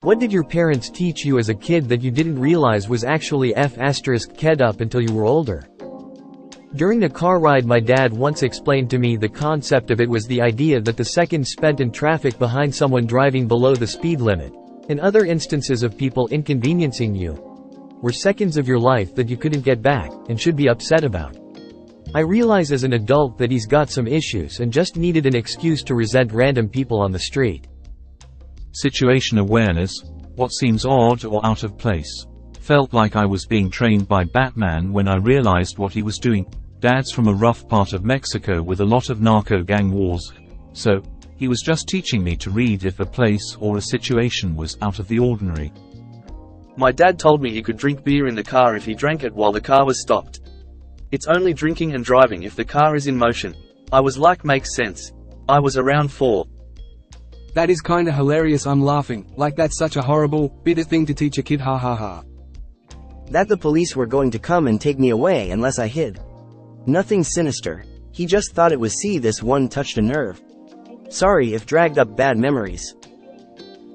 What did your parents teach you as a kid that you didn't realize was actually f***ked up until you were older? During a car ride my dad once explained to me the concept of it was the idea that the seconds spent in traffic behind someone driving below the speed limit, and other instances of people inconveniencing you, were seconds of your life that you couldn't get back, and should be upset about. I realize as an adult that he's got some issues and just needed an excuse to resent random people on the street. Situation awareness. What seems odd or out of place. Felt like I was being trained by Batman when I realized what he was doing. Dad's from a rough part of Mexico with a lot of narco gang wars. So, he was just teaching me to read if a place or a situation was out of the ordinary. My dad told me he could drink beer in the car if he drank it while the car was stopped. It's only drinking and driving if the car is in motion. I was like, makes sense. I was around 4. That is kinda hilarious. I'm laughing, like that's such a horrible, bitter thing to teach a kid, ha ha ha. That the police were going to come and take me away unless I hid. Nothing sinister. He just thought it was see this one touched a nerve. Sorry if dragged up bad memories.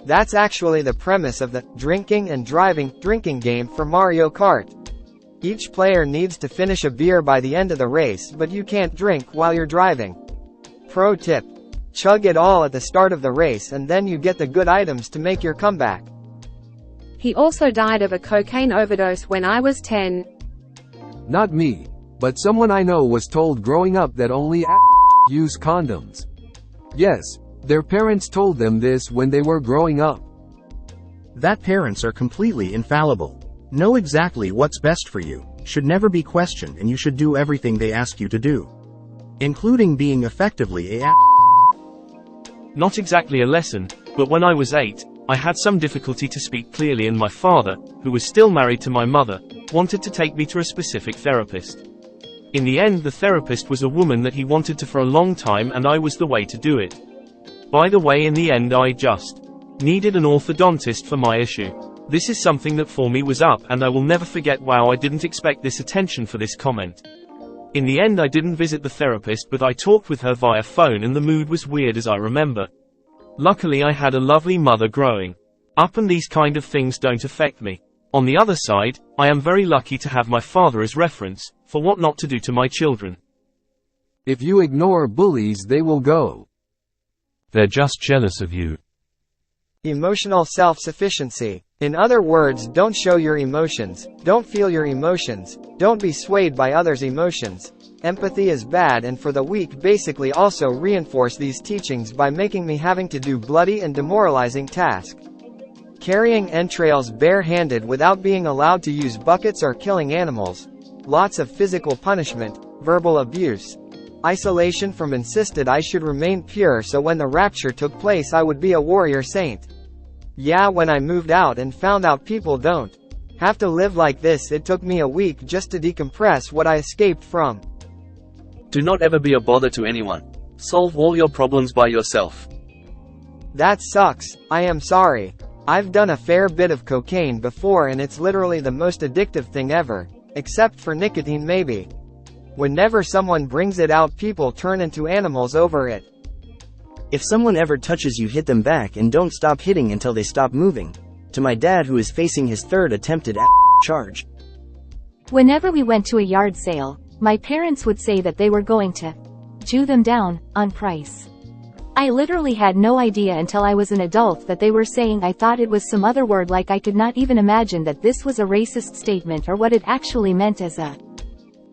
That's actually the premise of the drinking and driving drinking game for Mario Kart. Each player needs to finish a beer by the end of the race, but you can't drink while you're driving. Pro tip. Chug it all at the start of the race and then you get the good items to make your comeback. He also died of a cocaine overdose when I was 10. Not me, but someone I know was told growing up that only use condoms. Yes, their parents told them this when they were growing up. That parents are completely infallible. Know exactly what's best for you, should never be questioned, and you should do everything they ask you to do, including being effectively a Not exactly a lesson, but when I was 8, I had some difficulty to speak clearly and my father, who was still married to my mother, wanted to take me to a specific therapist. In the end the therapist was a woman that he wanted to for a long time and I was the way to do it. By the way, in the end I just needed an orthodontist for my issue. This is something that for me was up and I will never forget. Wow, I didn't expect this attention for this comment. In the end I didn't visit the therapist but I talked with her via phone and the mood was weird as I remember. Luckily I had a lovely mother growing up and these kind of things don't affect me. On the other side, I am very lucky to have my father as reference, for what not to do to my children. If you ignore bullies they will go. They're just jealous of you. Emotional self-sufficiency. In other words, don't show your emotions, don't feel your emotions, don't be swayed by others' emotions. Empathy is bad and for the weak basically also reinforce these teachings by making me having to do bloody and demoralizing task. Carrying entrails bare-handed without being allowed to use buckets or killing animals. Lots of physical punishment, verbal abuse. Isolation from insisted I should remain pure so when the rapture took place I would be a warrior saint. Yeah, when I moved out and found out people don't have to live like this, it took me a week just to decompress what I escaped from. Do not ever be a bother to anyone. Solve all your problems by yourself. That sucks. I am sorry. I've done a fair bit of cocaine before and it's literally the most addictive thing ever. Except for nicotine maybe. Whenever someone brings it out people turn into animals over it. If someone ever touches you, hit them back and don't stop hitting until they stop moving. To my dad who is facing his 3rd attempted charge. Whenever we went to a yard sale, my parents would say that they were going to Jew them down on price. I literally had no idea until I was an adult that they were saying. I thought it was some other word, like I could not even imagine that this was a racist statement or what it actually meant as a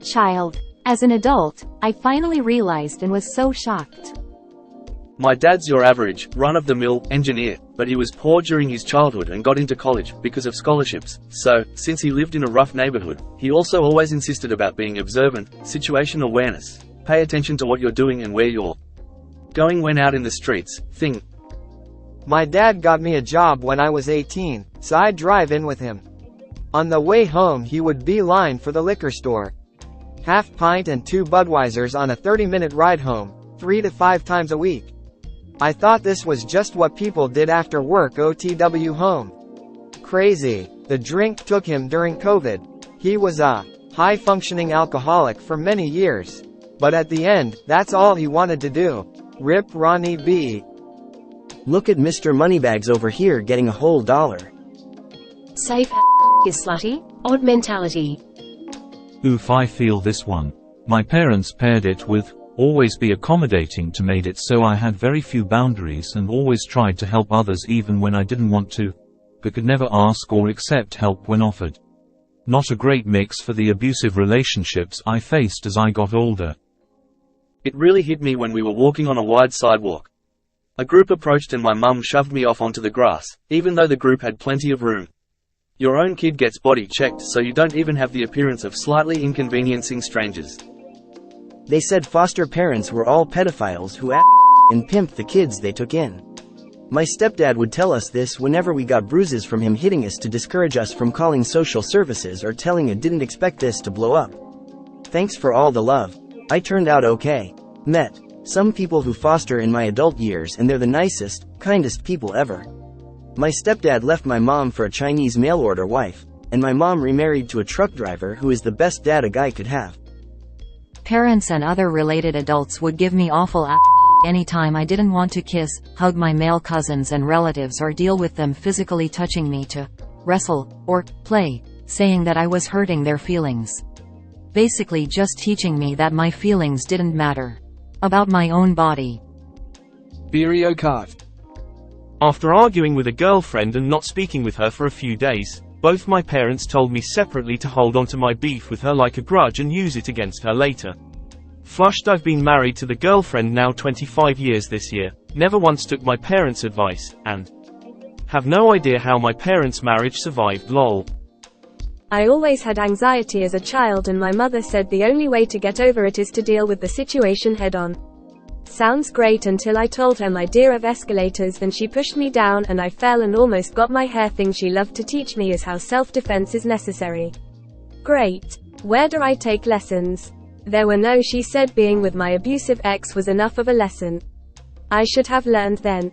child. As an adult, I finally realized and was so shocked. My dad's your average, run-of-the-mill engineer, but he was poor during his childhood and got into college because of scholarships. So, since he lived in a rough neighborhood, he also always insisted about being observant, situation awareness, pay attention to what you're doing and where you're going when out in the streets, thing. My dad got me a job when I was 18, so I'd drive in with him. On the way home he would beeline for the liquor store. Half pint and 2 Budweisers on a 30-minute ride home, 3 to 5 times a week. I thought this was just what people did after work, OTW home. Crazy. The drink took him during COVID. He was a high-functioning alcoholic for many years. But at the end, that's all he wanted to do. Rip Ronnie B. Look at Mr. Moneybags over here getting a whole $1. Safe is slutty. Odd mentality. Oof, I feel this one. My parents paired it with always be accommodating to made it so I had very few boundaries and always tried to help others even when I didn't want to, but could never ask or accept help when offered. Not a great mix for the abusive relationships I faced as I got older. It really hit me when we were walking on a wide sidewalk. A group approached and my mum shoved me off onto the grass, even though the group had plenty of room. Your own kid gets body checked so you don't even have the appearance of slightly inconveniencing strangers. They said foster parents were all pedophiles who and pimped the kids they took in. My stepdad would tell us this whenever we got bruises from him hitting us to discourage us from calling social services or telling a didn't expect this to blow up. Thanks for all the love. I turned out okay. Met some people who foster in my adult years and they're the nicest, kindest people ever. My stepdad left my mom for a Chinese mail-order wife, and my mom remarried to a truck driver who is the best dad a guy could have. Parents and other related adults would give me awful anytime I didn't want to kiss, hug my male cousins and relatives or deal with them physically touching me to wrestle or play, saying that I was hurting their feelings. Basically just teaching me that my feelings didn't matter. About my own body. Virio Kart. After arguing with a girlfriend and not speaking with her for a few days, both my parents told me separately to hold on to my beef with her like a grudge and use it against her later. Flushed, I've been married to the girlfriend now 25 years this year, never once took my parents' advice, and have no idea how my parents' marriage survived lol. I always had anxiety as a child and my mother said the only way to get over it is to deal with the situation head on. Sounds great until I told her my dear of escalators, then she pushed me down and I fell and almost got my hair. Thing she loved to teach me is how self-defense is necessary. Great. Where do I take lessons? There were no, she said being with my abusive ex was enough of a lesson. I should have learned then.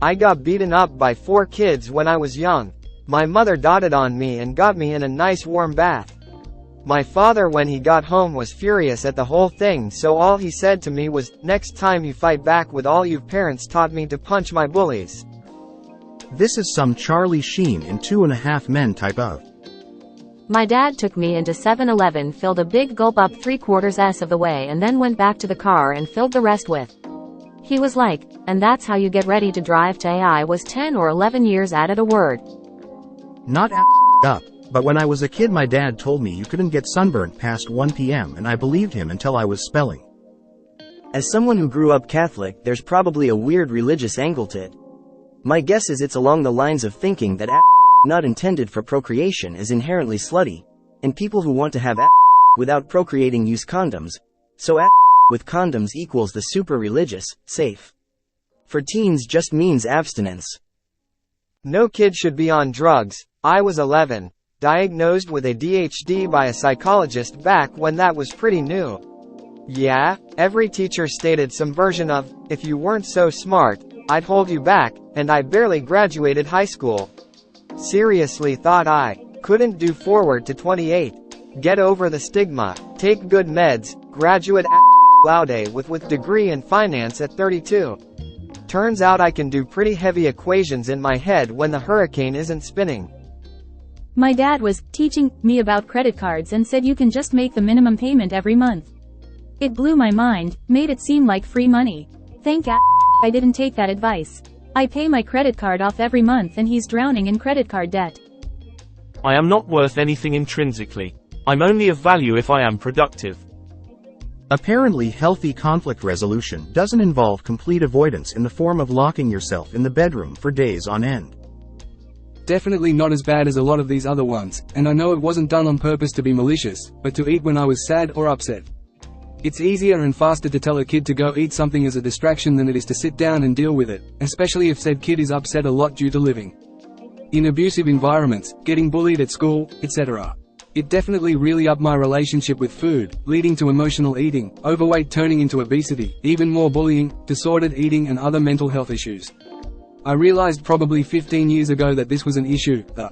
I got beaten up by 4 kids when I was young. My mother dotted on me and got me in a nice warm bath. My father when he got home was furious at the whole thing, so all he said to me was, next time you fight back with all you parents taught me to punch my bullies. This is some Charlie Sheen in 2.5 Men type of. My dad took me into 7-Eleven, filled a big gulp up 3/4 of the way and then went back to the car and filled the rest with. He was like, and that's how you get ready to drive to I was 10 or 11 years at a word. Not up, but when I was a kid my dad told me you couldn't get sunburnt past 1 p.m. and I believed him until I was spelling. As someone who grew up Catholic, there's probably a weird religious angle to it. My guess is it's along the lines of thinking that not intended for procreation is inherently slutty, and people who want to have without procreating use condoms, so with condoms equals the super religious, safe. For teens just means abstinence. No kid should be on drugs. I was 11, diagnosed with ADHD by a psychologist back when that was pretty new. Yeah, every teacher stated some version of, if you weren't so smart, I'd hold you back, and I barely graduated high school. Seriously thought I couldn't do forward to 28. Get over the stigma, take good meds, graduate laude with degree in finance at 32. Turns out I can do pretty heavy equations in my head when the hurricane isn't spinning. My dad was teaching me about credit cards and said you can just make the minimum payment every month. It blew my mind, made it seem like free money. Thank I didn't take that advice. I pay my credit card off every month and he's drowning in credit card debt. I am not worth anything intrinsically. I'm only of value if I am productive. Apparently healthy conflict resolution doesn't involve complete avoidance in the form of locking yourself in the bedroom for days on end. Definitely not as bad as a lot of these other ones, and I know it wasn't done on purpose to be malicious, but to eat when I was sad or upset. It's easier and faster to tell a kid to go eat something as a distraction than it is to sit down and deal with it, especially if said kid is upset a lot due to living in abusive environments, getting bullied at school, etc. It definitely really upped my relationship with food, leading to emotional eating, overweight turning into obesity, even more bullying, disordered eating and other mental health issues. I realized probably 15 years ago that this was an issue, the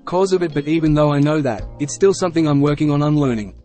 cause of it, but even though I know that, it's still something I'm working on unlearning.